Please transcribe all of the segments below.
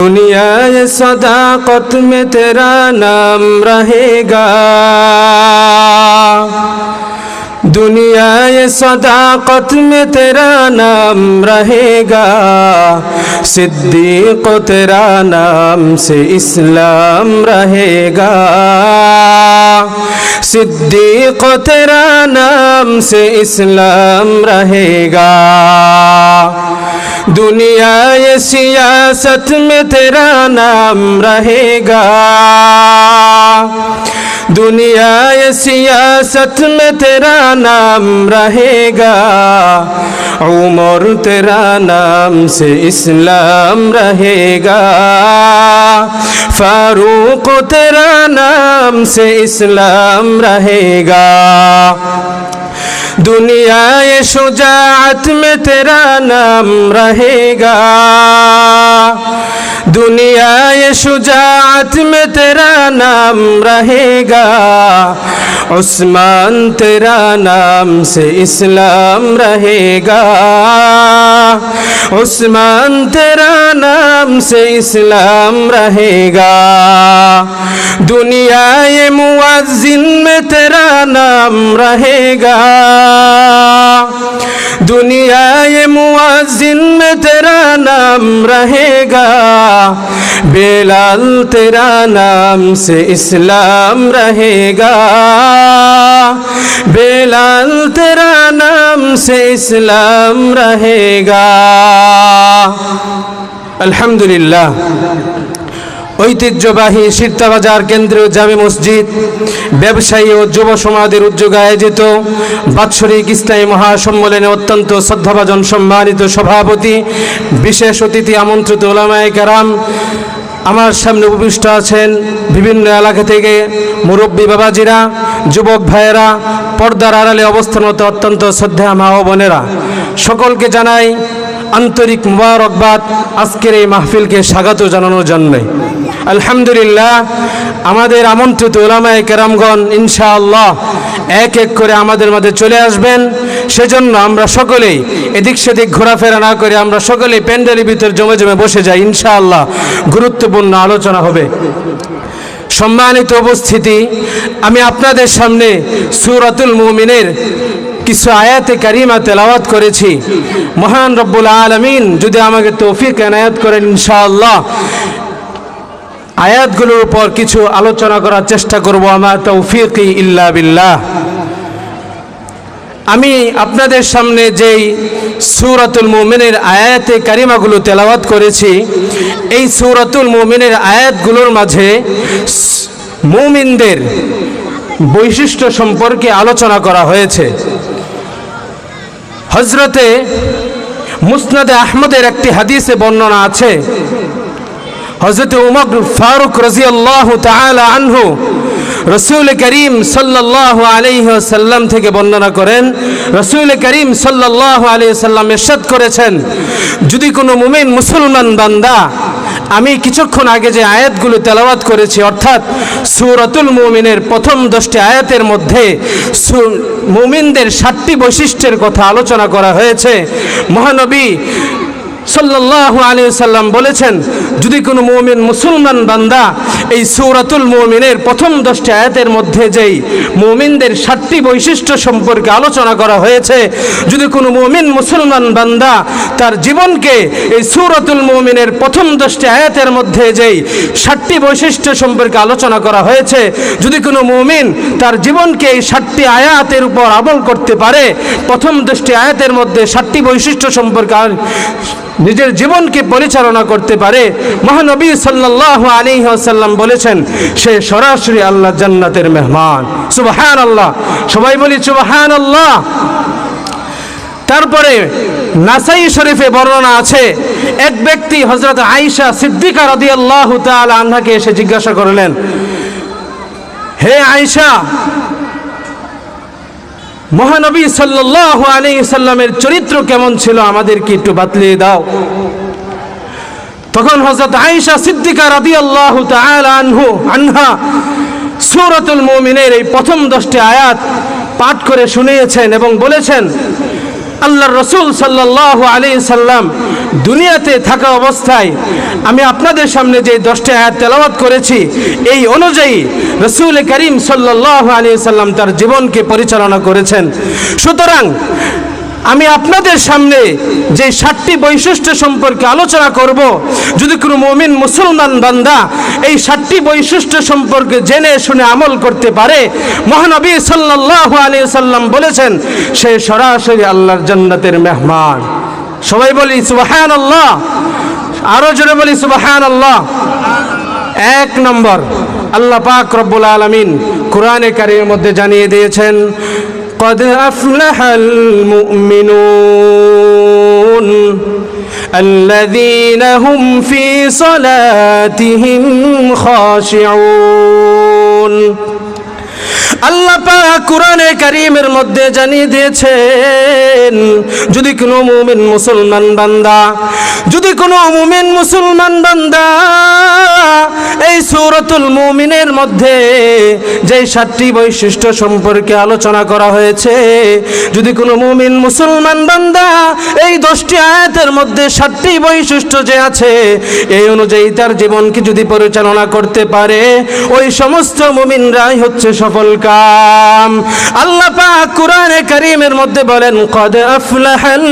दुनिया सदाकत में तेरा नाम रहेगा, दुनिया सदाकत में तेरा नाम रहेगा। सिद्दीक तेरा नाम से इस्लाम रहेगा, सिद्दीक तेरा नाम से इस्लाम रहेगा। दुनिया ये सियासत में तेरा नाम रहेगा, दुनिया ये सियासत में तेरा नाम रहेगा। उमर तेरा नाम से इस्लाम रहेगा, फारूक तेरा नाम से इस्लाम रहेगा। दुनिया ये शुजाअत में तेरा नाम रहेगा, दुनिया ये शुजाअत में तेरा नाम रहेगा। उस्मान तेरा नाम से इस्लाम रहेगा, उस्मान तेरा नाम से इस्लाम रहेगा। दुनिया ये मुअज्जिन में तेरा नाम रहेगा, दुनिया ये मुअज्जिन में तेरा नाम रहेगा। बेलाल तेरा नाम से इस्लाम रहेगा, बेलाल तेरा नाम से इस्लाम रहेगा। अल्हम्दुलिल्लाह। ঐতিহ্যবাহী সিরতাবাজার কেন্দ্রীয় জামে মসজিদ ব্যবসায়ী ও যুব সমাজের উদ্যোগে আয়োজিত বাৎসরিক ইসলামী মহাসম্মেলনে অত্যন্ত শ্রদ্ধাভাজন সম্মানিত সভাপতি, বিশেষ অতিথি আমন্ত্রিত উলামায়ে কেরাম, আমার সামনে উপবিষ্ট আছেন বিভিন্ন এলাকা থেকে মুরব্বী বাবাজিরা, যুবক ভাইয়েরা, পর্দার আড়ালে অবস্থানরত অত্যন্ত শ্রদ্ধেয় মা ও বোনেরা, সকলকে জানাই আন্তরিক মুবারকবাদ আজকের এই মাহফিলকে স্বাগত জানানোর জন্য। আলহামদুলিল্লাহ, আমাদের আমন্ত্রিত উলামায়ে কেরামগণ ইনশাআল্লাহ এক এক করে আমাদের মাঝে চলে আসবেন। সেজন্য আমরা সকলেই এদিক সেদিক ঘোরাফেরা না করে আমরা সকলেই প্যান্ডেলের ভিতর জমে জমে বসে যাই। ইনশাআল্লাহ গুরুত্বপূর্ণ আলোচনা হবে। সম্মানিত উপস্থিতি, আমি আপনাদের সামনে সূরাতুল মুমিনের কিছু আয়াতে কারিমা তেলাওয়াত করেছি। মহান রব্বুল আলামিন যদি আমাকে তৌফিক এনায়েত করেন, ইনশাআল্লাহ আয়াতগুলোর উপর কিছু আলোচনা করার চেষ্টা করব। আমা তৌফিকি ইল্লা বিল্লাহ। আমি আপনাদের সামনে যেই সূরাতুল মুমিনের আয়াতে কারিমাগুলো তেলাওয়াত করেছি, এই সূরাতুল মুমিনের আয়াতগুলোর মাঝে মুমিনদের বৈশিষ্ট্য সম্পর্কে আলোচনা করা হয়েছে। হযরতে মুসনাদে আহমদের একটি হাদিসে বর্ণনা আছে, হযরত উমর ফারুক রাদিয়াল্লাহু তাআলা আনহু রাসূল করিম সাল্লাল্লাহু আলাইহি ওয়াসাল্লাম থেকে বর্ণনা করেন, রাসূল করিম সাল্লাল্লাহু আলাইহি ওয়াসাল্লাম ইরশাদ করেছেন, যদি কোনো মুমিন মুসলমান বান্দা আমি কিছুক্ষণ আগে যে আয়াতগুলো তেলাওয়াত করেছি, অর্থাৎ সূরাতুল মুমিনের প্রথম 10টি আয়াতের মধ্যে মুমিনদের 7টি বৈশিষ্ট্যের কথা আলোচনা করা হয়েছে। মহানবী সাল্লাল্লাহু আলাইহি ওয়াসাল্লাম বলেছেন, যদি কোনো মুমিন মুসলমান বান্দা এই সূরাতুল মুমিনের প্রথম 10টি আয়াতের মধ্যে যেই মুমিনদের 7টি বৈশিষ্ট্য সম্পর্কে আলোচনা করা হয়েছে, যদি কোনো মুমিন মুসলমান বান্দা তার জীবনকে এই সূরাতুল মুমিনের প্রথম 10টি আয়াতের মধ্যে যেই 7টি বৈশিষ্ট্য সম্পর্কে আলোচনা করা হয়েছে, যদি কোনো মুমিন তার জীবনকে এই 7টি আয়াতের উপর আমল করতে পারে, প্রথম 10টি আয়াতের মধ্যে 7টি বৈশিষ্ট্য সম্পর্কে নিজের জীবনকে পরিচালনা করতে পারে, মহানবী সাল্লাল্লাহু আলাইহি ওয়াসাল্লাম বলেছেন সে সরাসরি আল্লাহ জান্নাতের মেহমান। সুবহানাল্লাহ, সবাই বলি সুবহানাল্লাহ। তারপরে নাসাই শরীফে বর্ণনা আছে, এক ব্যক্তি হযরত আয়েশা সিদ্দিকা রাদিয়াল্লাহু তাআলা আনহাকে এসে জিজ্ঞাসা করলেন, হে আয়েশা, মহানবী সাল্লাল্লাহু আলাইহি সাল্লামের চরিত্র কেমন ছিল, আমাদেরকে একটু বাতলিয়ে দাও। তখন হযরত আয়েশা সিদ্দিকা রাদিয়াল্লাহু তাআলা আনহা সূরাতুল মুমিনের এই প্রথম 10টি আয়াত পাঠ করে শুনিয়েছেন এবং বলেছেন, আল্লাহর রাসূল সাল্লাল্লাহু আলাইহি সাল্লাম দুনিয়াতে থাকা অবস্থায় আমি আপনাদের সামনে যে 10টি আয়াত তেলাওয়াত করেছি এই অনুযায়ী রাসূল করিম সাল্লাল্লাহু আলাইহি সাল্লাম তার জীবনকে পরিচালনা করেছেন। সুতরাং আমি আপনাদের সামনে যে 7টি বৈশিষ্ট্য সম্পর্কে আলোচনা করব, যদি কোনো মুমিন মুসলমান বান্দা এই 7টি বৈশিষ্ট্য সম্পর্কে জেনে শুনে আমল করতে পারে, মহানবী সাল্লাল্লাহু আলাইহি সাল্লাম বলেছেন সে সরাসরি আল্লাহর জান্নাতের মেহমান। সবাই বলি সুবহানাল্লাহ, আরো জোরে বলি সুবহানাল্লাহ। 1 নম্বর, আল্লাহ পাক রব্বুল আলামিন কোরআনে কারীমের মধ্যে জানিয়ে দিয়েছেন قد أفلح المؤمنون الذين هم في صلاتهم خاشعون। আল্লাহ পাক কোরআনে কারীমের মধ্যে জানিয়ে দিয়েছেন যদি কোনো মুমিন মুসলমান বান্দা এই সূরাতুল মুমিনের মধ্যে যে 7টি বৈশিষ্ট্য সম্পর্কে আলোচনা করা হয়েছে, যদি কোনো মুমিন মুসলমান বান্দা এই 10টি আয়াতের মধ্যে 7টি বৈশিষ্ট্য যে আছে এই অনুযায়ী তার জীবনকে যদি পরিচালনা করতে পারে, ওই সমস্ত মুমিনরাই হচ্ছে সফল কাম। আল্লাহ পাক কোরআনে কারীমের মধ্যে বলেন কদ আফলাহাল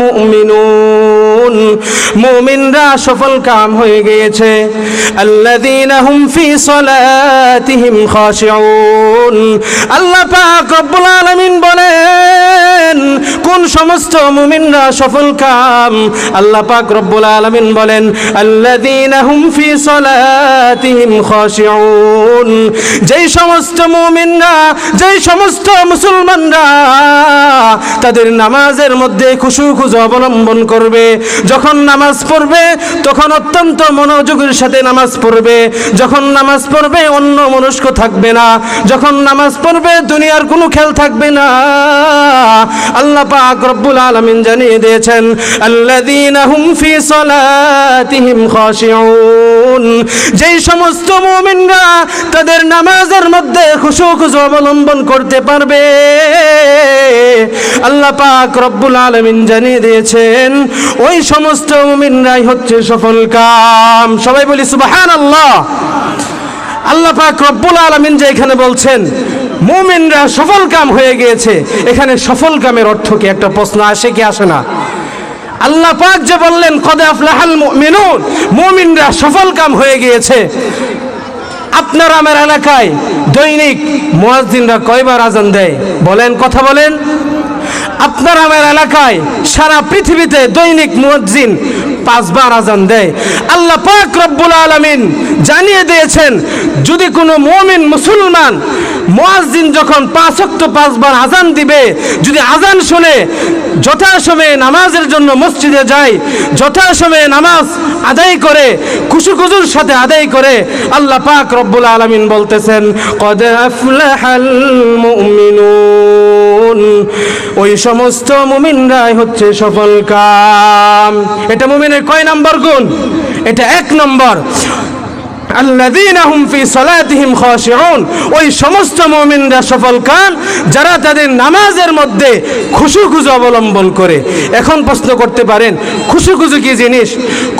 মুমিনুন, মুমিনরা সফল কাম হয়ে গিয়েছে। আল্লাযীনা হুম ফি সালাতিহিম খাশিউন, আল্লাহ পাক রব্বুল আলামিন বলেন কোন সমস্ত মুমিনরা সফল কাম। আল্লাহ পাক রব্বুল আলামিন বলেন আল্লাযীনা হুম ফি সালাতিহিম খাশিউন, যেই সমস্ত মুমিনরা, যেই সমস্ত মুসলমানরা তাদের নামাজের মধ্যে খুশু-খুজু অবলম্বন করবে, যখন নামাজ পড়বে তখন অত্যন্ত মনোযোগের সাথে নামাজ পড়বে, যখন নামাজ পড়বে অন্য মনস্ক থাকবে না, যখন নামাজ পড়বে দুনিয়ার কোনো খেল থাকবে না। আল্লাহ পাক রব্বুল আলামিন জানিয়ে দিয়েছেন আল্লাযীনা হুম ফি সালাতিহিম খাশিউন, যেই সমস্ত মুমিনরা তাদের নামাজের মধ্যে খুশু-খুজু অবলম্বন করতে পারবে, আল্লাহ পাক রব্বুল আলামিন জানিয়ে দিয়েছেন ওই সমস্ত মুমিনরাই হচ্ছে সফল কাম। সবাই বলি সুবহানাল্লাহ। আল্লাহ পাক রব্বুল আলামিন যে এখানে বলছেন মুমিনরা সফল কাম হয়ে গিয়েছে, এখানে সফল কামের অর্থ কি? একটা প্রশ্ন আসে কি আসে না? আল্লাহ পাক যে বললেন কদ আফলাহাল মুমিনুন, মুমিনরা সফল কাম হয়ে গিয়েছে, আপনার আমার এলাকায় দৈনিক মুয়াজ্জিনরা কয়বার আজান দেয় বলেন? কথা বলেন। আপনার আমার এলাকায় সারা পৃথিবীতে দৈনিক মুয়াজ্জিন 5 বার আজান দেয়। আল্লাহ পাক রব্বুল আলামিন জানিয়ে দিয়েছেন যদি কোনো মুমিন মুসলমান মুয়াজ্জিন যখন 5 ওয়াক্ত 5 বার আজান দিবে, যদি আজান শুনে যথাসময়ে নামাজের জন্য মসজিদে যায়, যথাসময়ে নামাজ আদায় করে খুশু-খুজুর সাথে আদায় করে, আল্লাহ পাক রব্বুল আলামিন বলতেছেন কদ আফলাহাল মুমিনুন, ওই সমস্ত মুমিনরাই হচ্ছে সফল কাম। এটা মুমিনের কয় নাম্বার গুণ? এটা 1 নম্বর। আল্লাযীনা হুম ফি সালাতিহিম খাশিউন, ওই সমস্ত মুমিনরা সফল কাম যারা তাদের নামাজের মধ্যে খুশু-খুজু অবলম্বন করে। এখন প্রশ্ন করতে পারেন খুশু-খুজু কি জিনিস?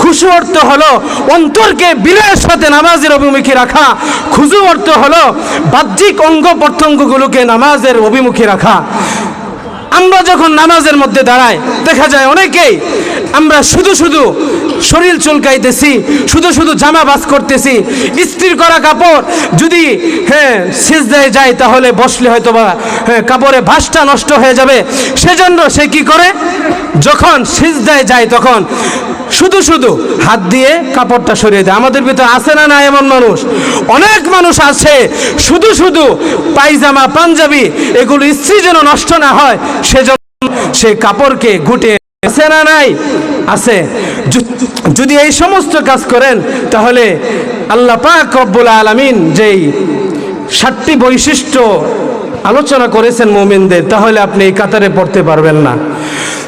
খুশু অর্থ হলো অন্তরকে বিনয়ের সাথে নামাজের অভিমুখী রাখা, খুজু অর্থ হলো বাহ্যিক অঙ্গ প্রত্যঙ্গগুলোকে নামাজের অভিমুখী রাখা। আমরা যখন নামাজের মধ্যে দাঁড়াই দেখা যায় অনেকেই আমরা শুধু শুধু শরীর চুলকাইতেছি, শুধু শুধু জামা বাস করতেছি, ইস্ত্রি করা কাপড় যদি সিজদায় যায় তাহলে বসলে হয়তো বা কাপড়ে ভাঁজটা নষ্ট হয়ে যাবে, সেজন্য সে কি করে যখন সিজদায় যায় তখন শুধু শুধু হাত দিয়ে কাপড়টা সরিয়ে দেয়। আমাদের ভিতরে আছে না না এমন মানুষ? অনেক মানুষ আছে শুধু শুধু পায়জামা পাঞ্জাবি এগুলো ইস্ত্রি যেন নষ্ট না হয় সেজন্য সে কাপড়কে গুটে, আছে না নাই? আছে। যদি এই সমস্ত কাজ করেন তাহলে আল্লাহ পাক রব্বুল আলামিন যেই 7টি বৈশিষ্ট্য আলোচনা করেছেন মুমিনদের, তাহলে আপনি এই কাতারে পড়তে পারবেন না।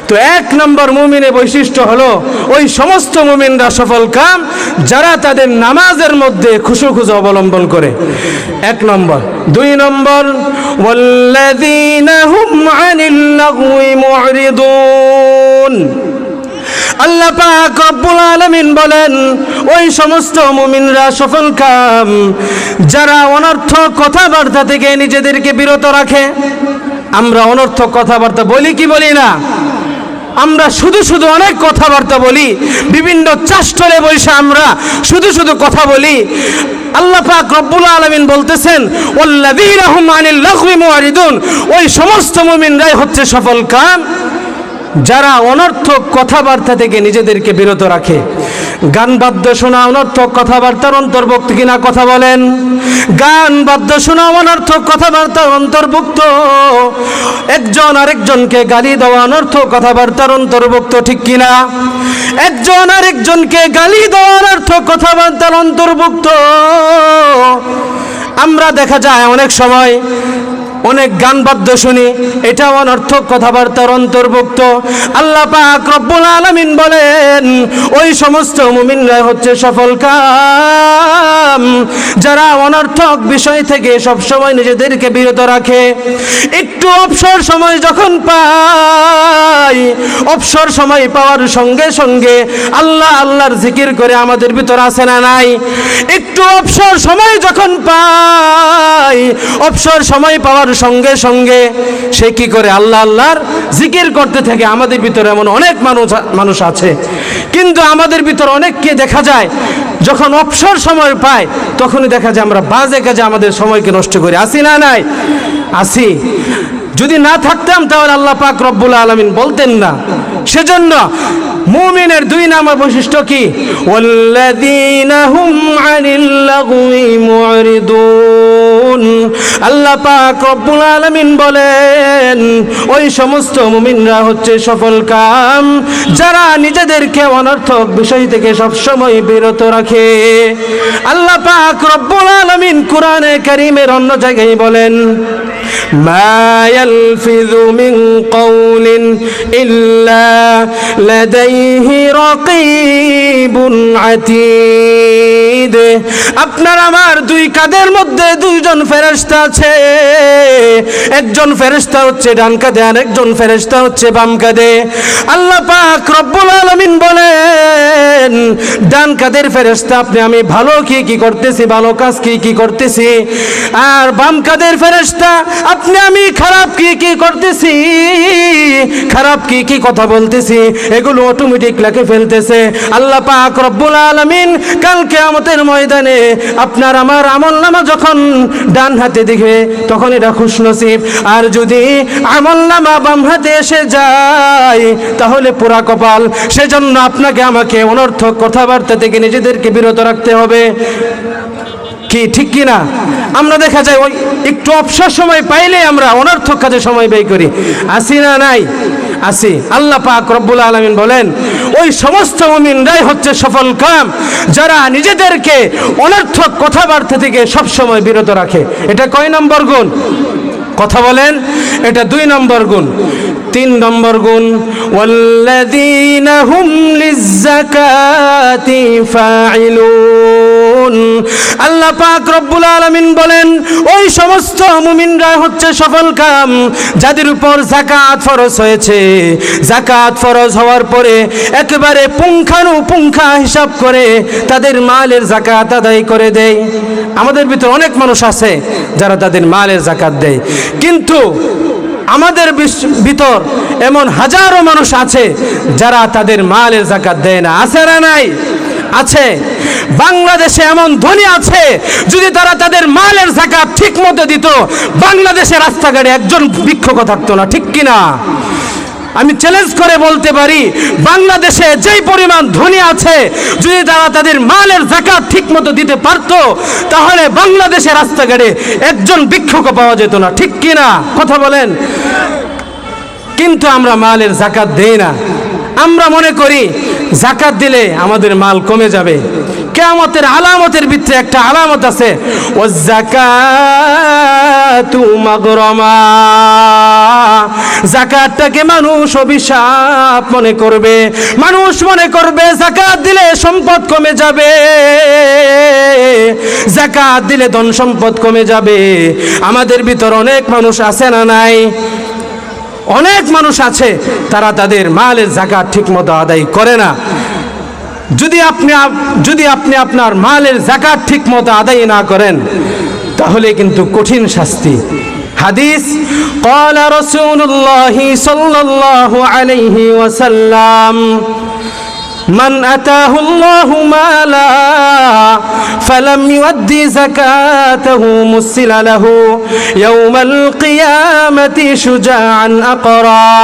তো এক নম্বর মুমিনের বৈশিষ্ট্য হলো ওই সমস্ত মুমিনরা সফল কাম যারা তাদের নামাজের মধ্যে খুশু অবলম্বন করে, এক নম্বর। দুই নম্বর, ওয়াল্লাযীনা হুম আনিল লাগওয়ি মু'রিদুন। আল্লাহ পাক রব্বুল আলামিন বলেন ওই সমস্ত মুমিনরা সফল কাম যারা অনর্থক কথাবার্তা থেকে নিজেদেরকে বিরত রাখে। আমরা অনর্থক কথাবার্তা বলি কি বলি না? আমরা শুধু অনেক কথাবার্তা বলি, বিভিন্ন চাষ্টলে বসে আমরা শুধু কথা বলি। আল্লাহ পাক রব্বুল আলামিন বলতেছেন ওয়াল্লাযীনা হুম আনিল লাগওয়ি মু'রিদুন, ওই সমস্ত মুমিনরাই হচ্ছে সফল কাম যারা অনর্থক কথাবার্তা থেকে নিজেদেরকে বিরত রাখে। গান বাদ্য শোনা অনর্থক কথাবার্তার অন্তর্ভুক্ত কিনা কথা বলেন? গান বাদ্য শোনা অনর্থক কথাবার্তার অন্তর্ভুক্ত। একজন আরেকজনকে গালি দেওয়া অনর্থক কথাবার্তার অন্তর্ভুক্ত, ঠিক কিনা? একজন আরেকজনকে গালি দেওয়া অনর্থক কথাবার্তার অন্তর্ভুক্ত। আমরা দেখা যায় অনেক সময় অনেক গান বাদ্য শুনি, এটা অনর্থক কথাবার্তার অন্তর্ভুক্ত। আল্লাহ পাক রব্বুল আলামিন বলেন ওই সমস্ত মুমিনরা হচ্ছে সফল কাম যারা অনর্থক বিষয় থেকে সব সময় নিজেদেরকে বিরত রাখে। একটু অবসর সময় যখন পাই, অবসর সময় পাওয়ার সঙ্গে সঙ্গে আল্লাহর জিকির করে আমাদের ভিতর আছে না নাই? একটু অবসর সময় যখন পাই, অবসর সময় পাওয়ার সঙ্গে সঙ্গে সে কি করে? আল্লাহর জিকির করতে থাকে। আমাদের ভিতরে এমন অনেক মানুষ আছে, কিন্তু আমাদের ভিতর অনেককে দেখা যায় যখন অবসর সময় পায় তখনই দেখা যায় আমরা বাজে কাজে আমাদের সময়কে নষ্ট করি। আসি না নাই? আসি। যদি না থাকতাম তাহলে আল্লাহ পাক রব্বুল আলামিন বলতেন না। সেজন্য মুমিনের দুই নাম্বার বৈশিষ্ট্য কি? ওয়াল্লাযীনা হুম আনিল লাগওয়ি মু'রিদুন। আল্লাহ পাক রব্বুল আলামিন বলেন ওই সমস্ত মুমিনরা হচ্ছে সফল কাম যারা নিজেদেরকে অনর্থক বিষয় থেকে সব সময় বিরত রাখে। আল্লাহ পাক রব্বুল আলামিন কোরআনে কারীমের অন্য জায়গায় বলেন মা ইয়ালফিযু মিন কওলিন ইল্লা লাদাইহি রাকীবুন আতীদ। আপনার আমার দুই কাঁধের মধ্যে দুইজন ফেরেশতা আছে। একজন ফেরেশতা হচ্ছে ডান কাঁধে আর একজন ফেরেশতা হচ্ছে বাম কাঁধে। আল্লাহ পাক রব্বুল আলামিন বলেন ডান কাঁধের ফেরেশতা আপনি আমি ভালো কি করতেছি, ভালো কাজ কি করতেছি, আর বাম কাঁধের ফেরেশতা আপনি আমি খারাপ কি করতেছি, খারাপ কি কথা বলতেছি, এগুলো অটোমেটিক লিখে ফেলতেছে। আল্লাহ পাক রব্বুল আলামিন কাল কিয়ামতের ময়দানে আপনার আমার আমলনামা যখন ডান হাতে দিবে তখন এটা খুশনসিব, আর যদি আমলনামা বাম হাতে এসে যায় তাহলে পুরা কপাল। সেজন্য আপনাকে আমাকে অনর্থক কথাবার্তা থেকে নিজেদেরকে বিরত রাখতে হবে। কি ঠিক কিনা? আমরা দেখা যায় ওই একটু অবসর সময় পাইলে আমরা অনর্থক কাজে সময় ব্যয় করি। আসি না নাই? আসি। আল্লাহ পাক রব্বুল আলামিন বলেন ওই সমস্ত মুমিনরাই হচ্ছে সফল কাম যারা নিজেদেরকে অনর্থক কথাবার্তা থেকে সব সময় বিরত রাখে। এটা কয় নম্বর গুণ? কথা বলেন। এটা 2 নম্বর গুণ। 3 নম্বর গুণ ওয়াল্লাযীনা হুম লিয-যাকাতি ফাইলুন। আল্লাহ পাক রব্বুল আলামিন বলেন ওই সমস্ত মুমিনরা হচ্ছে সফল কাম যাদের উপর যাকাত ফরজ হয়েছে। যাকাত ফরজ হওয়ার পরে একেবারে পুঙ্খানুপুঙ্খা হিসাব করে তাদের মালের যাকাত আদায় করে দেয়। আমাদের ভিতর অনেক মানুষ আছে যারা তাদের মালের যাকাত দেয়, কিন্তু আমাদের ভিতর এমন হাজারো মানুষ আছে যারা তাদের মালের যাকাত দেয় না। আছে না নাই? আছে। বাংলাদেশে এমন ধনী আছে যদি তারা তাদের মালের যাকাত ঠিক মতো দিত, বাংলাদেশের রাস্তাঘাটে একজন ভিক্ষুক থাকতো না, ঠিক কিনা? আমি চ্যালেঞ্জ করে বলতে পারি বাংলাদেশে যেই পরিমাণ ধনী আছে যদি তারা তাদের মালের যাকাত ঠিক মতো দিতে পারতো তাহলে বাংলাদেশের রাস্তাঘাটে একজন ভিক্ষুক পাওয়া যেত না, ঠিক কিনা? কথা বলেন। কিন্তু আমরা মালের যাকাত দেই না। আমরা মনে করি যাকাত দিলে আমাদের মাল কমে যাবে। কিয়ামতের আলামতের ভিতরে একটা আলামত আছে, ওয়াযাকাতু মাগরামা। যাকাতটাকে মানুষ অভিশাপ মনে করবে, মানুষ মনে করবে যাকাত দিলে সম্পদ কমে যাবে, যাকাত দিলে ধন সম্পদ কমে যাবে। আমাদের ভিতর অনেক মানুষ আছে না নাই? অনেক মানুষ আছে, তারা তাদের মালের যাকাত ঠিকমতো আদায় করে না। যদি আপনি আপনার মালের যাকাত ঠিকমতো আদায় না করেন, তাহলে কিন্তু কঠিন শাস্তি। হাদিস, قال رسول الله صلى الله عليه وسلم من أتاه الله مالا فلم يؤد زكاته مثل له يوم القيامة شجاعا أقرا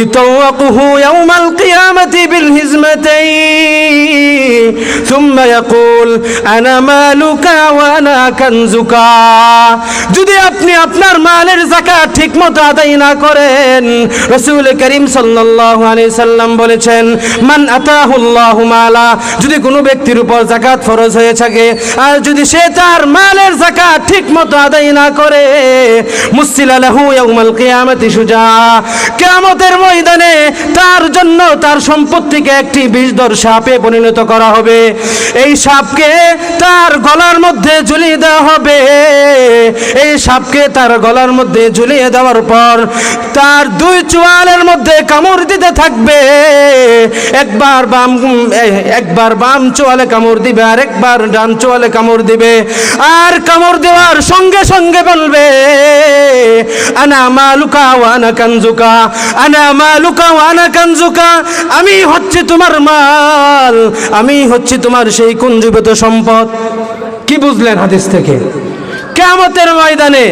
يطوقه يوم القيامة بالهزمتين ثم يقول أنا مالك وأنا كنزك। যদি আপনি আপনার মালের যাকাত ঠিকমতো আদায় না করেন, রাসূল করিম সাল্লাল্লাহু আলাইহি সাল্লাম বলেছেন, মান আতাহুল্লাহু মালা, যদি কোনো ব্যক্তির উপর যাকাত ফরজ হয়ে থাকে আর যদি সে তার মালের যাকাত ঠিকমতো আদায় না করে, মুসিলা লাহু ইয়াউমাল কিয়ামাতি সুজা, কিয়ামতের ময়দানে তার জন্য তার সম্পত্তিকে একটি বিষধর সাপে পরিণত করা হবে। এই সাপকে তার গলার মধ্যে ঝুলিয়ে দেওয়া হবে। এই সাপকে তার গলার মধ্যে ঝুলিয়ে দেওয়ার পর তার দুই চোয়ালের মধ্যে কামড় দিতে থাকবে। একবার বাম চোয়ালে কামড় দিবে আর একবার ডান চোয়ালে কামড় দিবে, আর কামড় দেওয়ার সঙ্গে সঙ্গে বলবে, আনা মালুকা ওয়া আনা কানজুকা, আনা মালুকা ওয়া আনা কানজুকা, আমি হচ্ছে তোমার মাল, আমি হচ্ছে তোমার সেই কুঞ্জীভূত সম্পদ। কি বুঝলেন হাদিস থেকে? কিয়ামতের ময়দানে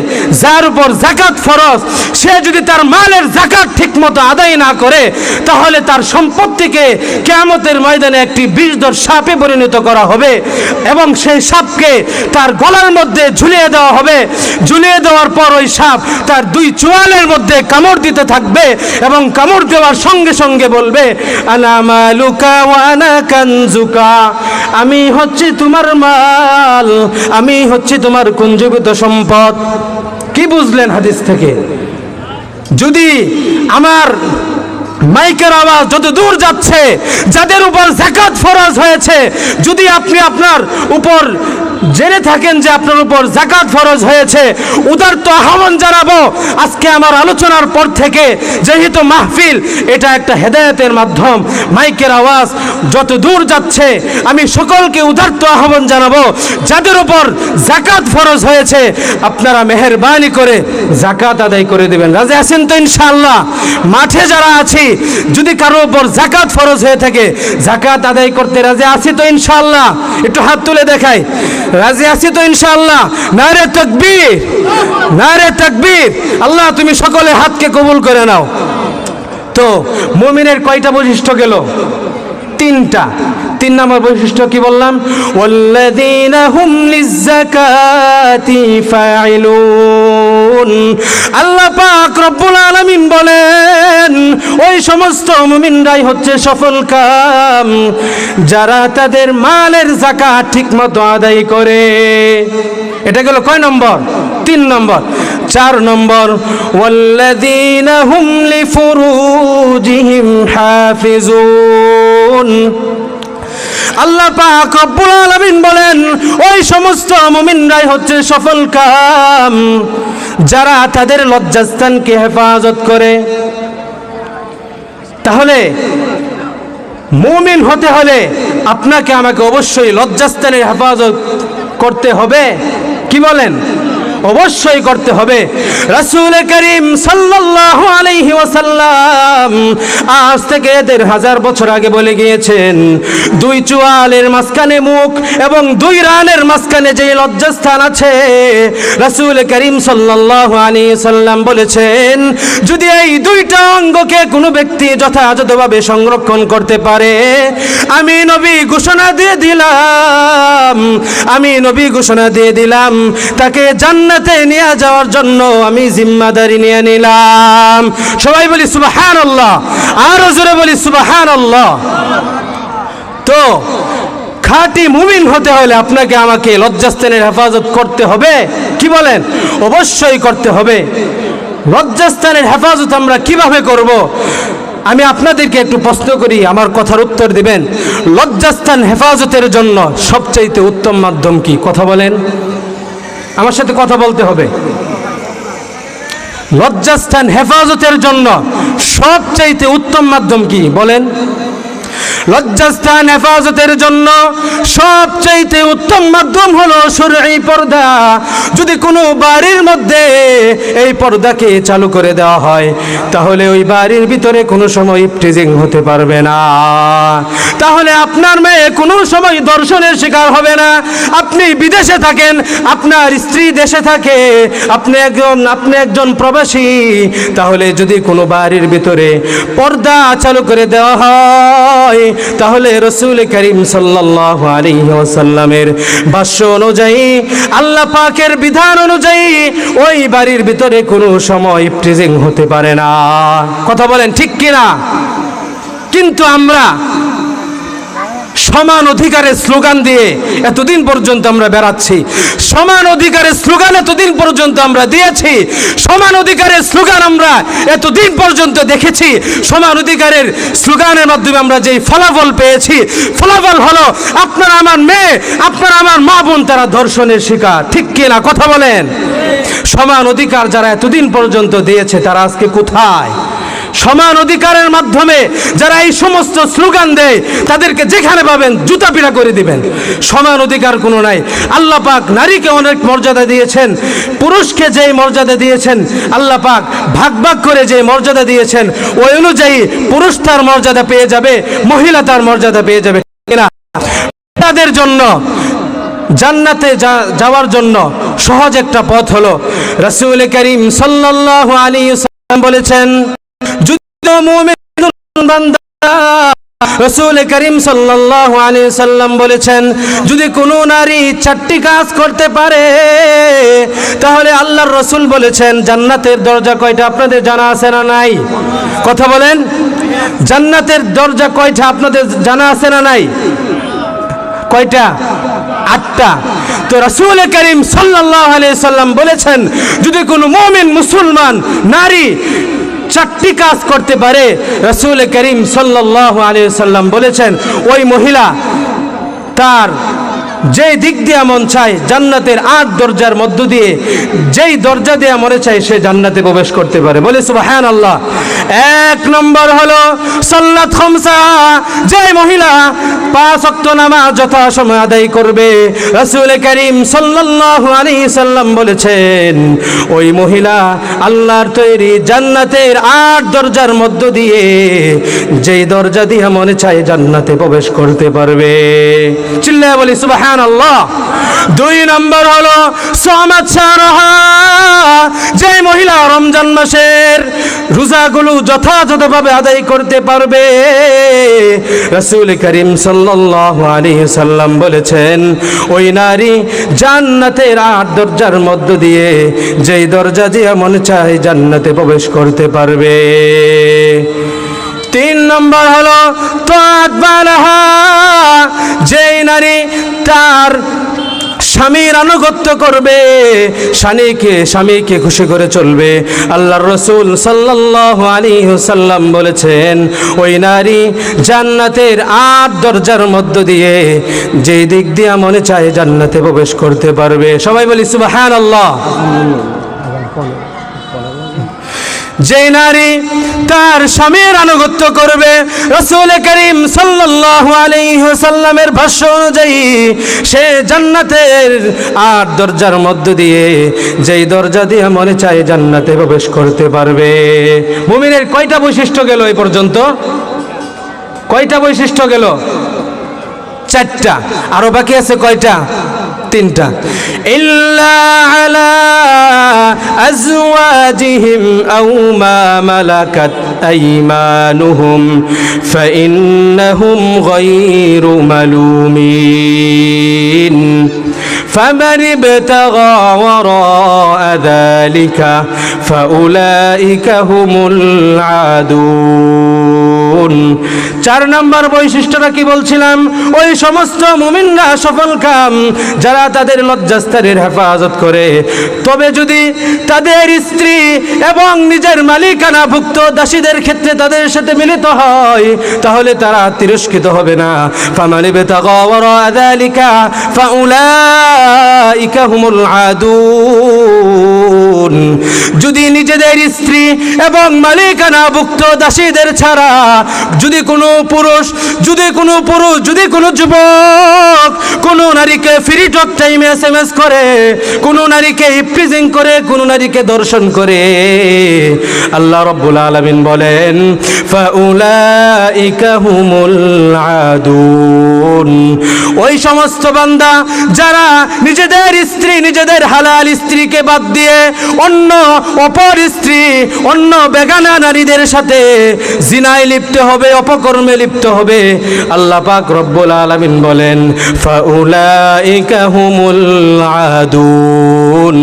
যার উপর যাকাত ফরজ, সে যদি তার মালের যাকাত ঠিকমতো আদায় না করে, তাহলে তার সম্পত্তিকে কিয়ামতের ময়দানে একটি বিষধর সাপে পরিণত করা হবে এবং সেই সাপকে তার গলার মধ্যে ঝুলিয়ে দেওয়া হবে। ঝুলিয়ে দেওয়ার পর ওই সাপ তার দুই চোয়ালের মধ্যে কামড় দিতে থাকবে এবং কামড় দেওয়ার সঙ্গে সঙ্গে বলবে, আনা মালুকা ওয়া আনা কানজুকা, আমি হচ্ছে তোমার মাল, আমি হচ্ছে তোমার কুঞ্জীভূত সম্পদ। কি বুঝলেন হাদিস থেকে? যদি আমার মাইকের আওয়াজ যত দূর যাচ্ছে, যাদের উপর যাকাত ফরজ হয়েছে, যদি আপনি আপনার উপর জেনে থাকেন যে আপনার উপর যাকাত ফরজ হয়েছে, উদারত আহ্বান জানাবো আজকে আমার আলোচনার পর থেকে, যেহেতু মাহফিল এটা একটা হেদায়েতের মাধ্যম, মাইকের আওয়াজ যত দূর যাচ্ছে, আমি সকলকে উদারত আহ্বান জানাবো, যাদের উপর যাকাত ফরজ হয়েছে আপনারা মেহেরবানি করে যাকাত আদায় করে দেবেন। রাজি আছেন তো ইনশাআল্লাহ? মাঠে যারা আছি, যদি কারো উপর যাকাত ফরজ হয়ে থাকে, যাকাত আদায় করতে রাজি আছি তো ইনশাআল্লাহ? একটু হাত তুলে দেখাই, রাজি আছি তো ইনশাআল্লাহ? নারে তাকবীর, নারে তাকবীর। আল্লাহ তুমি সকলে হাতকে কবুল করে নাও। তো মুমিনের কয়টা বৈশিষ্ট্য গেল? তিনটা। 3 নম্বর বৈশিষ্ট্য কি বললাম? ওয়াল্লাযীনা হুম লিয-যাকাতি ফাইলুন। আল্লাহ পাক রব্বুল আলামিন বলেন, ওই সমস্ত মুমিনরাই হচ্ছে সফল কাম যারা তাদের মালের যাকাত ঠিকমতো আদায় করে। এটা গেল কয় নম্বর? 3 নম্বর। 4 নম্বর, ওয়াল্লাযীনা হুম লিফুরুজিহিম হাফিজুন। আল্লাহ পাক রব্বুল আলামিন বলেন, ওই সমস্ত মুমিনরাই হচ্ছে সফল কাম যারা তাদের লজ্জাস্থানকে হেফাজত করে। তাহলে মুমিন হতে হলে আপনাকে আমাকে অবশ্যই লজ্জাস্থানের হেফাজত করতে হবে। কি বলেন? অবশ্যই করতে হবে। রাসূল করিম সাল্লাল্লাহু আলাইহি ওয়াসাল্লাম আজ থেকে ১৫০০ বছর আগে বলে গিয়েছেন, 2 চোয়ালের মাঝখানে মুখ এবং 2 রানের মাঝখানে যে লজ্জাস্থান আছে, রাসূল করিম সাল্লাল্লাহু আলাইহি ওয়াসাল্লাম বলেছেন, যদি এই 2টা অঙ্গকে কোনো ব্যক্তি যথাযথভাবে সংরক্ষণ করতে পারে, আমি নবী ঘোষণা দিয়ে দিলাম তাকে জান্নাত জান্নাতে নিয়ে যাওয়ার জন্য আমি জিম্মাদারি নিয়ে নিলাম। সবাই বলি সুবহানাল্লাহ, আরো জোরে বলি সুবহানাল্লাহ। তো খাঁটি মুমিন হতে হলে আপনাকে আমাকে লজ্জাস্থানের হেফাজত করতে হবে, কি বলেন? অবশ্যই করতে হবে। লজ্জাস্থানের হেফাজত আমরা কিভাবে করব? আমি আপনাদেরকে একটু প্রশ্ন করি, আমার কথার উত্তর দিবেন। লজ্জাস্থান হেফাজতের জন্য সবচাইতে উত্তম মাধ্যম কি? কথা বলেন, আমার সাথে কথা বলতে হবে। লজ্জাস্থান হেফাজতের জন্য সবচাইতে উত্তম মাধ্যম কি বলেন? লজ্জাস্থান হেফাজতের জন্য সবচাইতে উত্তম মাধ্যম হলো শরঈ পর্দা। যদি কোনো বাড়ির মধ্যে এই পর্দাকে চালু করে দেওয়া হয়, তাহলে ওই বাড়ির ভিতরে কোনো সময় ইফটিজিং হতে পারবে না। তাহলে আপনার মেয়ে কোনো সময় দর্শনের শিকার হবে না। আপনি বিদেশে থাকেন, আপনার স্ত্রী দেশে থাকে, আপনি একজন প্রবাসী, তাহলে যদি কোনো বাড়ির ভিতরে পর্দা চালু করে দেওয়া হয়, তাহলে রাসূল করিম সাল্লাল্লাহু আলাইহি ওয়াসাল্লামের ভাষ্য অনুযায়ী, আল্লাহ পাকের বিধান অনুযায়ী ওই বাড়ির ভিতরে কোনো সময় ইফটিজিং হতে পারে না। কথা বলেন ঠিক কিনা? কিন্তু আমরা সমান অধিকারের স্লোগান দিয়ে এতদিন পর্যন্ত আমরা বেড়াচ্ছি, সমান অধিকারের স্লোগান এতদিন পর্যন্ত আমরা দিয়েছি, সমান অধিকারের স্লোগান আমরা এতদিন পর্যন্ত দেখেছি। সমান অধিকারের স্লোগানের মাধ্যমে আমরা যেই ফলাফল পেয়েছি, ফলাফল হলো আপনার আমার মেয়ে, আপনার আমার মা বোন তারা ধর্ষণের শিকার। ঠিক কিনা? কথা বলেন। সমান অধিকার যারা এতদিন পর্যন্ত দিয়েছে তারা আজকে কোথায়? সমান অধিকারের মাধ্যমে যারা এই সমস্ত স্লোগান দেয় তাদেরকে যেখানে পাবেন জুতা পিটা করে দিবেন। সমান অধিকার কোনো নাই। আল্লাহ পাক নারীকে অনেক মর্যাদা দিয়েছেন, পুরুষকে যেই মর্যাদা দিয়েছেন, আল্লাহ পাক ভাগ ভাগ করে যে মর্যাদা দিয়েছেন, ওই অনুযায়ী পুরুষ তার মর্যাদা পেয়ে যাবে, মহিলা তার মর্যাদা পেয়ে যাবে। তাদের জন্য জান্নাতে যাওয়ার জন্য সহজ একটা পথ হলো, রাসূল করিম সাল্লাল্লাহু আলাইহি ওয়াসাল্লাম বলেছেন, রাসূল করিম সাল্লাল্লাহু আলাইহি ওয়াসাল্লাম বলেছেন, যদি কোনো নারী 4টি কাজ করতে পারে, তাহলে আল্লাহর রাসূল বলেছেন জান্নাতের দরজা কয়টা আপনাদের জানা আছে না নাই? কথা বলেন। জান্নাতের দরজা কয়টা আপনাদের জানা আছে না নাই? কয়টা? 8টা। তো রাসূল করিম সাল্লাল্লাহু আলাইহি ওয়াসাল্লাম বলেছেন, যদি কোনো মুমিন মুসলমান নারী 4টি কাজ করতে পারে, রাসূল করিম সাল্লাল্লাহু আলাইহি ওয়াসাল্লাম বলেছেন ওই মহিলা তার যেই দিক দিয়ে মন চায় জান্নাতের 8 দরজার মধ্য দিয়ে যেই দরজা দিয়ে মনে চায় সে জান্নাতে প্রবেশ করতে পারে। বলে সুবহানাল্লাহ। 1 নম্বর হলো সাল্লাত খামসা। যেই মহিলা 5 ওয়াক্ত নামাজ যথাসময়ে আদায় করবে, রাসূল করিম সাল্লাল্লাহু আলাইহি সাল্লাম বলেছেন ওই মহিলা আল্লাহর তৈরি জান্নাতের 8 দরজার মধ্য দিয়ে যেই দরজা দিয়ে মনে চায় জান্নাতে প্রবেশ করতে পারবে। চিল্লায়া বলি সুবহানাল্লাহ। 2 নম্বর হলো সামাত শাহরাহা। যে মহিলা রমজান মাসের রোজাগুলো যথাযথভাবে আদায় করতে পারবে, রাসূল করিম সাল্লাল্লাহু আলাইহি সাল্লাম বলেছেন ওই নারী জান্নাতের 8 দরজার মধ্য দিয়ে যেই দরজা দিয়ে মনে চায় জান্নাতে প্রবেশ করতে পারবে। 3 নম্বর হলো তাআত বালাহা। যেই নারী তার স্বামীর আনুগত্য করবে, স্বামীকে খুশি করে চলবে, আল্লাহর রাসূল সাল্লাল্লাহু আলাইহি ওয়াসাল্লাম বলেছেন ওই নারী জান্নাতের 8 দরজার মধ্য দিয়ে যেই দিক দিয়ে মনে চায় জান্নাতে প্রবেশ করতে পারবে। সবাই বলি সুবহানাল্লাহ। যে নারী তার স্বামীর আনুগত্য করবে, রাসূল করিম সাল্লাল্লাহু আলাইহি ওয়াসাল্লামের ভাষ্য অনুযায়ী সে জান্নাতের 8 দরজার মধ্য দিয়ে যেই দরজা দিয়ে মনে চায় জান্নাতে প্রবেশ করতে পারবে। মুমিনের কয়টা বৈশিষ্ট্য গেল এই পর্যন্ত? কয়টা বৈশিষ্ট্য গেল? 4টা। আরো বাকি আছে কয়টা? 3টা। ইল্লা আলা আজওয়াজিহিম আও মা মালাকাত আইমানুহুম ফাইন্নাহুম গায়রু মালুমিন فمن ابتغى وراء ذلك فأولئك هم العادون 4 নম্বর বৈশিষ্ট্যটা কি বলছিলাম? ওই সমস্ত মুমিনরা সফলকাম যারা তাদের লজ্জাস্থানের হেফাজত করে, তবে যদি তাদের স্ত্রী এবং নিজের মালিকানাভুক্ত দাসীদের ক্ষেত্রে তাদের সাথে মিলিত হয় তাহলে তারা তিরস্কৃত হবে না। ফামান ইবতাগা ওয়ারা যালিকা ফাউলাইকা হুমুল আদুন। যদি নিজেদের স্ত্রী এবং মালিকানাভুক্ত দাসীদের ছাড়া যদি কোনো পুরুষ যদি কোনো যুবক কোনো নারীকে ফ্রি টক টাইমে SMS করে, কোনো নারীকে ইপ্রিজিং করে, কোনো নারীকে দর্শন করে, আল্লাহ রাব্বুল আলামিন বলেন ফাউলাইকা হুমুল আদুন। ওই সমস্ত বান্দা যারা নিজেদের স্ত্রী, নিজেদের হালাল স্ত্রীকে বাদ দিয়ে অন্য অপর স্ত্রী, অন্য বেগানা নারীদের সাথে জিনায় লিপ্ত হবে, অপকর্মে লিপ্ত হবে, আল্লাহ পাক রব্বুল আলামিন বলেন ফাউলাইকা হুমুল আদুন।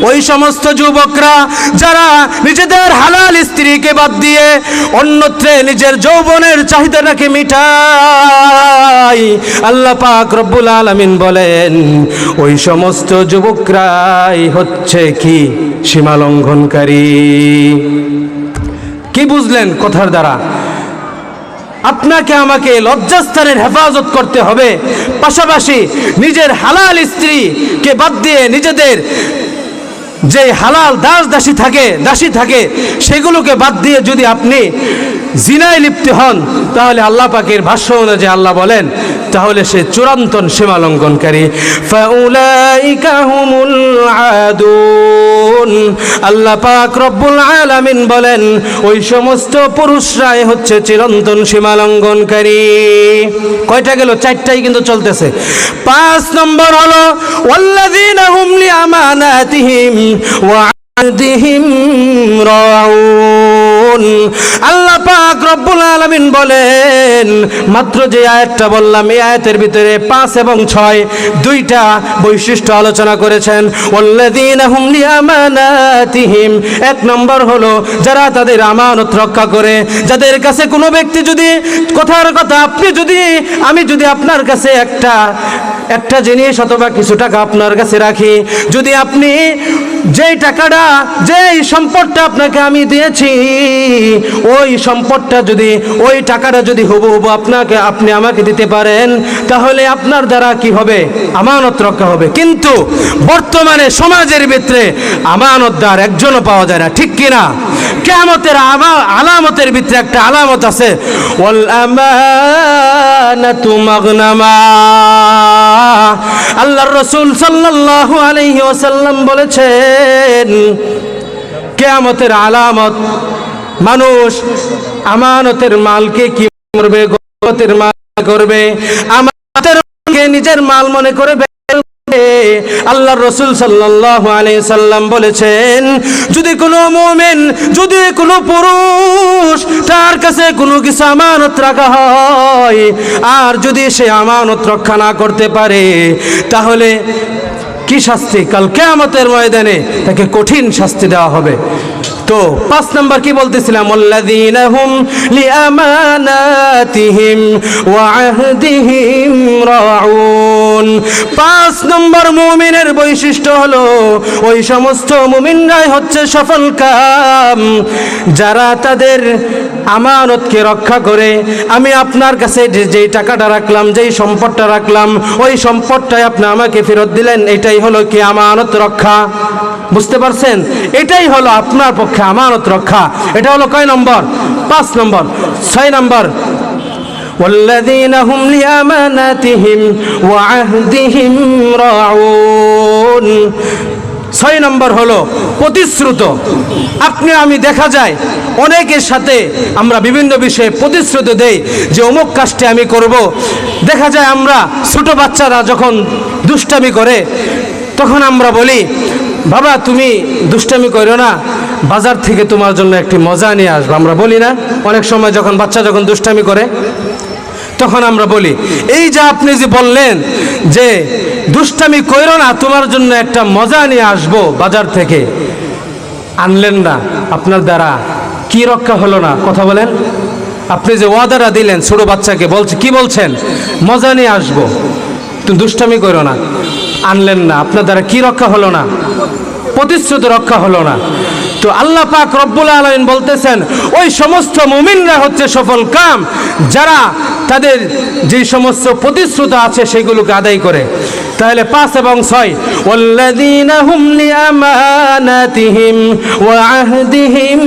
ওই সমস্ত যুবকরা যারা নিজেদের হালাল স্ত্রীকে বাদ দিয়ে অন্যত্রে নিজের যৌবনের চাহিদাটাকে মিটায়, আল্লাহ পাক রব্বুল আলামিন বলেন ওই সমস্ত যুবকরাই হচ্ছে কি সীমা লঙ্ঘনকারী। কি বুঝলেন কথার দ্বারা? আপনাকে আমাকে লজ্জাস্থানের হেফাজত করতে হবে, পাশাপাশি নিজের হালাল স্ত্রীকে বাদ দিয়ে নিজেদের যে হালাল দাসী থাকে সেগুলোকে বাদ দিয়ে যদি আপনি জিনায় লিপ্ত হন তাহলে আল্লাহ পাকের ভাষ্য অনুযায়ী আল্লাহ বলেন তাহলে সে চূড়ান্ত সীমা লঙ্ঘনকারী। ফাউলাইকা হুমুল আদুন। আল্লাহ পাক রব্বুল আলামিন বলেন ওই সমস্ত পুরুষরাই হচ্ছে চিরন্তন সীমা লঙ্ঘনকারী। কয়টা গেল? 4টাই কিন্তু চলতেছে। 5 নম্বর হলো ওয়াল্লাযীনা হুম লিআমানাতিহিম ওয়া আহদিহিম রাউন। আল্লাহ পাক রব্বুল আলামিন বলেন, মাত্র যে আয়াতটা বললাম এই আয়াতের ভিতরে 5 এবং 6 দুইটা বৈশিষ্ট্য আলোচনা করেছেন। ওয়াল্লাযীনা হুম লিআমানাতিহিম, 1 নম্বর হলো যারা তাদের আমানত রক্ষা করে। যাদের কাছে কোনো ব্যক্তি যদি কথার কথা আমি যদি আপনার কাছে একটা জিনিস অথবা কিছু টাকা আপনার কাছে রাখি, যদি আপনি যেই টাকাটা যেই সম্পদটা আপনাকে আমি দিয়েছি ওই সম্পদটা যদি ওই টাকাটা যদি হুবহু আপনি আমাকে দিতে পারেন তাহলে আপনার দ্বারা কি হবে? আমানত রক্ষা হবে। কিন্তু বর্তমানে সমাজের ভিতরে আমানতদার একজনও পাওয়া যায় না, ঠিক কিনা? কিয়ামতের আলামতের ভিতরে একটা আলামত আছে, ওয়াল আমানাতু মাগনামা। আল্লাহর রাসূল সাল্লাল্লাহু আলাইহি ওয়াসাল্লাম বলেছেন কিয়ামতের আলামত, মানুষ আমানতের মালকে কি করবে? গনিমতের মাল করবে, আমানতের মালকে নিজের মাল মনে করে আল্লাহর রাসূল সাল্লাল্লাহু আলাইহি সাল্লাম বলেছেন যদি কোনো মুমিন, যদি কোনো পুরুষ তার কাছে কোনো কিছু আমানত রাখা হয় আর যদি সে আমানত রক্ষা না করতে পারে তাহলে কি শাস্তি? কাল কিয়ামতের ময়দানে তাকে কঠিন শাস্তি দেওয়া হবে। তো 5 নম্বর কি বলতেছিলাম? ওয়াল্লাযীনা হুম লিআমানাতিহিম ওয়া আহদিহিম রাউন। 5 নম্বর মুমিনের বৈশিষ্ট্য হলো ওই সমস্ত মুমিনরাই হচ্ছে সফলকাম যারা তাদের আমানতকে রক্ষা করে। আমি আপনার কাছে যেই টাকাটা রাখলাম, যেই সম্পদটা রাখলাম, ওই সম্পদটাই আপনি আমাকে ফেরত দিলেন, এটাই হলো কি আমানত রক্ষা। বুঝতে পারছেন? এটাই হলো আপনার পক্ষে আমানত রক্ষা। এটা হলো কয় নম্বর? 5 নম্বর। 6 নম্বর ওয়াল্লাযীনা হুম লিআমানাতিহিম ওয়া আহদিহিম রাউন। 6 নম্বর হলো প্রতিশ্রুত। আপনি আমি দেখা যায় অনেকের সাথে আমরা বিভিন্ন বিষয়ে প্রতিশ্রুতি দেই যে অমুক কাজটি আমি করব। দেখা যায় আমরা ছোট বাচ্চারা যখন দুষ্টামি করে তখন আমরা বলি বাবা তুমি দুষ্টামি করো না, বাজার থেকে তোমার জন্য একটি মজা নিয়ে আসবো। আমরা বলি না অনেক সময় যখন বাচ্চা যখন দুষ্টামি করে? তখন আমরা বলি, এই যে আপনি যে বললেন যে দুষ্টামি কইরো না, তোমার জন্য একটা মজা নিয়ে আসবো বাজার থেকে, আনলেন না, আপনার দ্বারা কি রক্ষা হলো না? কথা বলেন। আপনি যে ওয়াদাটা দিলেন ছোট বাচ্চাকে, বলছে কি বলছেন? মজা নিয়ে আসবো, তুমি দুষ্টামি করো না, আনলেন না, আপনার দ্বারা কি রক্ষা হলো না? প্রতিশ্রুতি রক্ষা হলো না। তো আল্লাহ পাক রব্বুল আলামিন বলতেছেন, ওই সমস্ত মুমিনরা হচ্ছে সফল কাম যারা তাদের যে সমস্ত প্রতিশ্রুতি আছে সেগুলোকে আদায় করে। তাহলে 5 এবং 6, ওয়াল্লাযীনা হুম লিআমানাতিহিম ওয়া আহদিহিম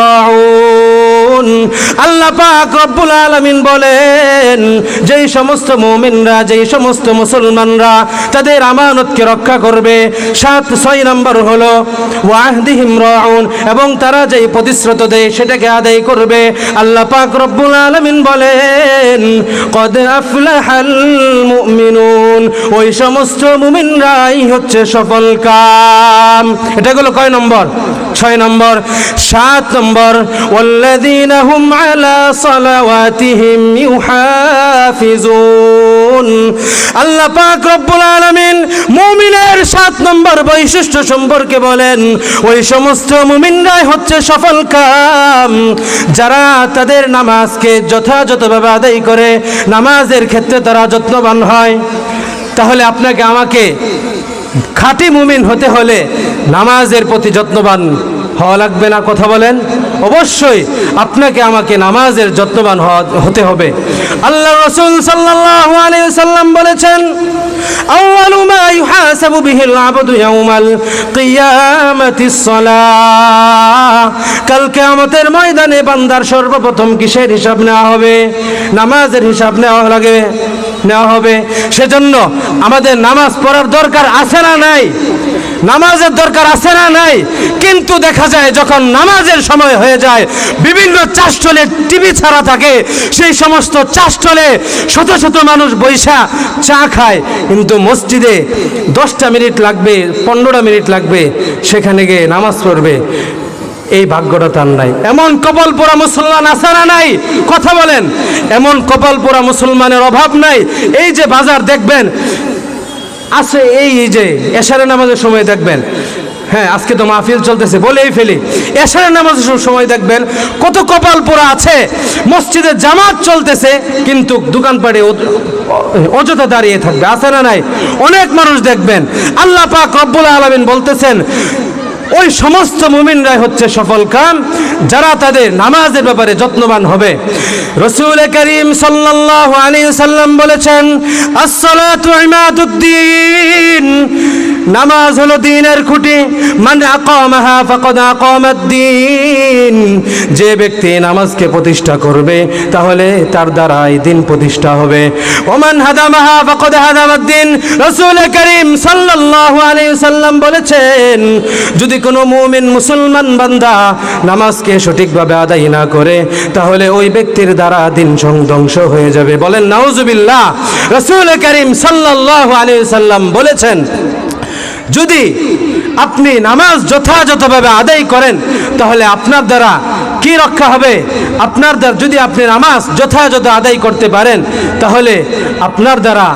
রাউন। আল্লাহ পাক রব্বুল আলামিন বলেন, যেই সমস্ত মুমিনরা, যেই সমস্ত মুসলমানরা তাদের আমানতকে রক্ষা করবে। 6 নম্বর হলো ওয়া আহদিহিম রাউন, এবং তারা যেই প্রতিশ্রুতি দেয় সেটাকে আদায় করবে। আল্লাহ পাক রব্বুল আলামিন বলেন, কদ আফলাহাল মুমিনুন, ওই সমস্ত মুমিনরাই হচ্ছে সফল কাম। এটা হলো কয় নম্বর? 6 নম্বর। 7 নম্বর, ওয়াল্লাযীনা হুম আলা সালাওয়াতিহিম ইউহাফিজুন। আল্লাহ পাক রব্বুল আলামিন মুমিনের 7 নম্বর বৈশিষ্ট্য সম্পর্কে বলেন, ওই সমস্ত মুমিনরাই হচ্ছে সফল কাম যারা তাদের নামাজকে যথাযথভাবে আদায় করে, নামাজের ক্ষেত্রে তারা যত্নবান হয়। তাহলে আপনাকে আমাকে খাঁটি মুমিন হতে হলে নামাজের প্রতি যত্নবান হওয়া লাগবে না? কথা বলেন। অবশ্যই আপনাকে আমাকে নামাজের যত্নবান হতে হবে। আল্লাহ রাসূল সাল্লাল্লাহু আলাইহি ওয়াসাল্লাম বলেছেন, আউয়ালু মা ইউহাসাবু বিহিল আবদু ইয়াউমাল কিয়ামাতিস সালাহ। কাল কিয়ামতের ময়দানে বান্দার সর্বপ্রথম কিসের হিসাব নেওয়া হবে? নামাজের হিসাব নেওয়া হবে। সেজন্য আমাদের নামাজ পড়ার দরকার আছে না নাই? নামাজের দরকার আছে না নাই? কিন্তু দেখা যায় যখন নামাজের সময় হয়ে যায়, বিভিন্ন চাষটলে টিভি ছাড়া থাকে, সেই সমস্ত চাষটলে শত শত মানুষ বৈশা চা খায়, কিন্তু মসজিদে 10টা মিনিট লাগবে, 15টা মিনিট লাগবে, সেখানে গিয়ে নামাজ পড়বে। এই ভাগ্যটা তার নাই। এমন কপাল পোড়া মুসলমান আছে না নাই? কথা বলেন। এমন কপাল পোড়া মুসলমানের অভাব নাই। এই যে বাজার দেখবেন আছে, এই যে এশারের নামাজের সময় দেখবেন, হ্যাঁ আজকে তো মাহফিল চলতেছে বলেই ফেলি, এশারের নামাজের সময় দেখবেন কত কপাল পোড়া আছে। মসজিদে জামাত চলতেছে কিন্তু দোকানপাটে অযথা দাঁড়িয়ে থাকবে, আছে না নাই? অনেক মানুষ দেখবেন। আল্লাহ পাক রব্বুল আলামিন বলতেছেন, ওই সমস্ত মুমিনরাই হচ্ছে সফল কাম যারা তাদের নামাজের ব্যাপারে যত্নবান হবে। রাসূল করিম সাল্লাল্লাহু আলাইহি ওয়াসাল্লাম বলেছেন, আস-সালাতু ইমাদুদ্দিন, নামাজ হলো দ্বীনের খুঁটি। মান আকামাহা ফাকাদ আকামাদ-দ্বীন, যে ব্যক্তি নামাজকে প্রতিষ্ঠা করবে তাহলে তার দ্বারাই দ্বীন প্রতিষ্ঠা হবে। ওমান হাদামাহা ফাকাদ হাদামাদ-দ্বীন, রাসূল করিম সাল্লাল্লাহু আলাইহি ওয়াসাল্লাম বলেছেন, যদি কোনো মুমিন মুসলমান বান্দা নামাজকে সঠিকভাবে আদায় না করে তাহলে ওই ব্যক্তির দ্বারা দ্বীন ধ্বংস হয়ে যাবে। বলেন নাউজুবিল্লাহ। রাসূল করিম সাল্লাল্লাহু আলাইহি ওয়াসাল্লাম বলেছেন, যদি আপনি নামাজ যথাযথভাবে আদায় করেন তাহলে আপনার দ্বারা কি রক্ষা হবে? আপনার দ্বারা যদি আপনি নামাজ যথাযথ আদায় করতে পারেন তাহলে আপনার দ্বারা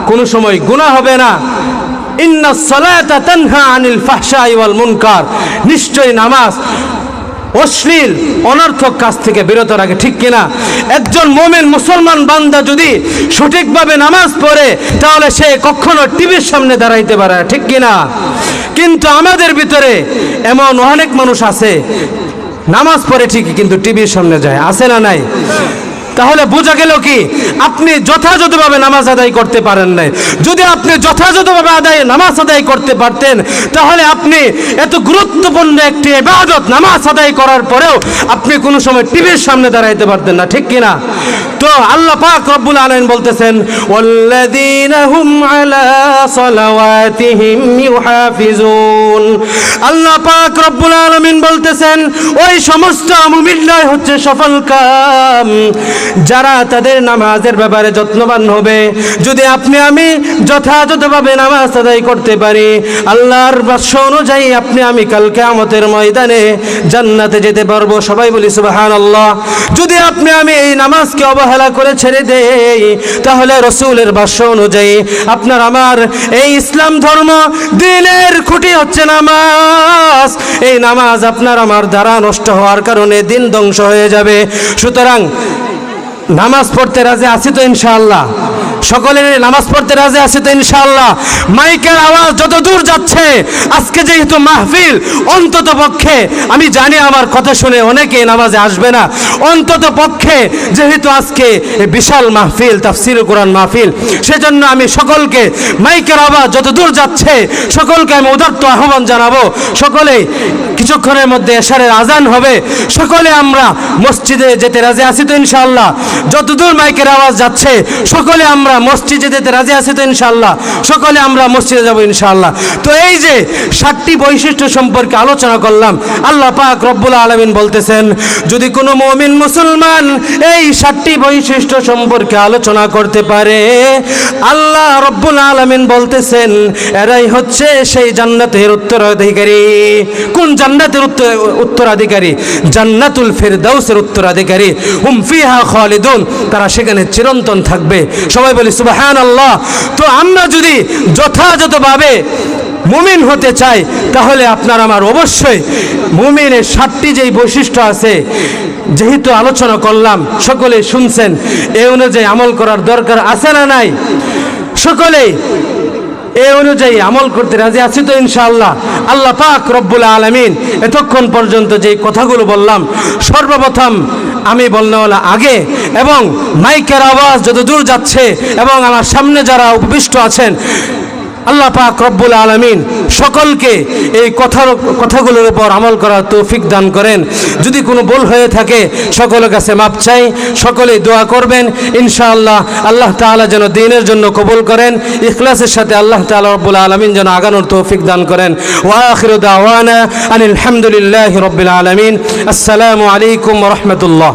কোনো সময় গুনাহ হবে না। ইন্নাস সালাতা তানহা আনিল ফাহশাই ওয়াল মুনকার, নিশ্চয়ই নামাজ অশ্লীল অনর্থক কাজ থেকে বিরত রাখে, ঠিক কিনা? একজন মুমিন মুসলমান বান্দা যদি সঠিকভাবে নামাজ পড়ে তাহলে সে কখনো টিভির সামনে দাঁড়াইতে পারে না, ঠিক কিনা? কিন্তু আমাদের ভিতরে এমন অনেক মানুষ আছে, নামাজ পড়ে ঠিকই কিন্তু টিভির সামনে যায়, আছে না নাই? তাহলে বোঝা গেল কি আপনি যথাযথভাবে নামাজ আদায় করতে পারেন নাই। যদি আপনি যথাযথভাবে নামাজ আদায় করতে পারতেন তাহলে আপনি এত গুরুত্বপূর্ণ একটি ইবাদত নামাজ আদায় করার পরেও আপনি কোনো সময় টিভির সামনে দাঁড়াইতে পারতেন না, ঠিক কিনা? তো আল্লাহ পাক রব্বুল আলামিন বলতেছেন, ওয়াল্লাযীনা হুম আলা সালাওয়াতিহিম ইউহাফিজুন। আল্লাহ পাক রব্বুল আলামিন বলতেছেন, ওই সমস্ত মুমিনরাই হচ্ছে সফল কাম যারা তাদের নামাজের ব্যাপারে যত্নবান হবে। যদি আপনি আমি যথাযথভাবে নামাজ আদায় করতে পারি, আল্লাহর বাক্য অনুযায়ী আপনি আমি কাল কিয়ামতের ময়দানে জান্নাতে যেতে পারবো। সবাই বলি সুবহানাল্লাহ। যদি আপনি আমি এই নামাজকে অবহেলা করে ছেড়ে দেই, তাহলে রাসূলের বাক্য অনুযায়ী আপনার আমার এই ইসলাম ধর্ম দ্বীনের খুঁটি হচ্ছে নামাজ। এই নামাজ আপনার আমার দ্বারা নষ্ট হওয়ার কারণে দিন ধ্বংস হয়ে যাবে। সুতরাং নামাজ পড়তে রাজি আছি তো ইনশাআল্লাহ? সকলের নামাজ পড়তে রাজি আছে তো ইনশাআল্লাহ? মাইকের আওয়াজ যত দূর যাচ্ছে, আজকে যেহেতু মাহফিল, অন্তত পক্ষে আমি জানি আমার কথা শুনে অনেকে নামাজে আসবে না, অন্তত পক্ষে যেহেতু আজকে বিশাল মাহফিল, তাফসীরুল কোরআন মাহফিল, সেজন্য আমি সকলকে মাইকের আওয়াজ যত দূর যাচ্ছে সকলকে আমি উদাত্ত আহ্বান জানাবো, সকলে কিছুক্ষণের মধ্যে এশারের আজান হবে, সকলে আমরা মসজিদে যেতে রাজি আছি তো ইনশাআল্লাহ? যতদূর মাইকের আওয়াজ যাচ্ছে সকলে আমরা মসজিদে যেতে রাজি আছি তো ইনশাআল্লাহ? সকলে আমরা মসজিদে যাব ইনশাআল্লাহ। তো এই যে 7টি বৈশিষ্ট্য সম্পর্কে আলোচনা করলাম, আল্লাহ পাক রব্বুল আলামিন বলতেছেন যদি কোনো মুমিন মুসলমান এই 7টি বৈশিষ্ট্য সম্পর্কে আলোচনা করতে পারে, আল্লাহ রব্বুল আলামিন বলতেছেন এরাই হচ্ছে সেই জান্নাতের উত্তরাধিকারী। কোন জান্নাতের উত্তরাধিকারী? জান্নাতুল ফিরদাউসের উত্তরাধিকারী। হুম ফিহা খালিদুন, তারা সেখানে চিরন্তন থাকবে। সবাই বলি সুবহানাল্লাহ। তো আমরা যদি যথাযথভাবে মুমিন হতে চাই, তাহলে আপনার আমার অবশ্যই মুমিনের 7টি যেই বৈশিষ্ট্য আছে, যেহেতু আলোচনা করলাম, সকলে শুনছেন, এই অনুযায়ী আমল করার দরকার আছে না নাই? সকলেই এই অনুযায়ী আমল করতে রাজি আছি তো ইনশাআল্লাহ? আল্লাহ পাক রব্বুল আলামিন এতক্ষণ পর্যন্ত যেই কথাগুলো বললাম, সর্বপ্রথম আমি বলনেওয়ালা আগে এবং মাইকের আওয়াজ যত দূর যাচ্ছে এবং আমার সামনে যারা উপবিষ্ট আছেন, আল্লাহ পাক রব্বুল আলামিন সকলকে এই কথাগুলোর উপর আমল করার তৌফিক দান করেন। যদি কোনো ভুল হয়ে থাকে সকলের কাছে মাপ চাই, সকলেই দোয়া করবেন ইনশাআল্লাহ। আল্লাহ তাআলা যেন দ্বীনের জন্য কবুল করেন, ইখলাসের সাথে আল্লাহ তাআলা রব্বুল আলামিন যেন আগানোর তৌফিক দান করেন। ওয়া আখিরু দাওয়ানা আনিল হামদুলিল্লাহি রাব্বিল আলামিন। আসসালামু আলাইকুম ওয়া রাহমাতুল্লাহ।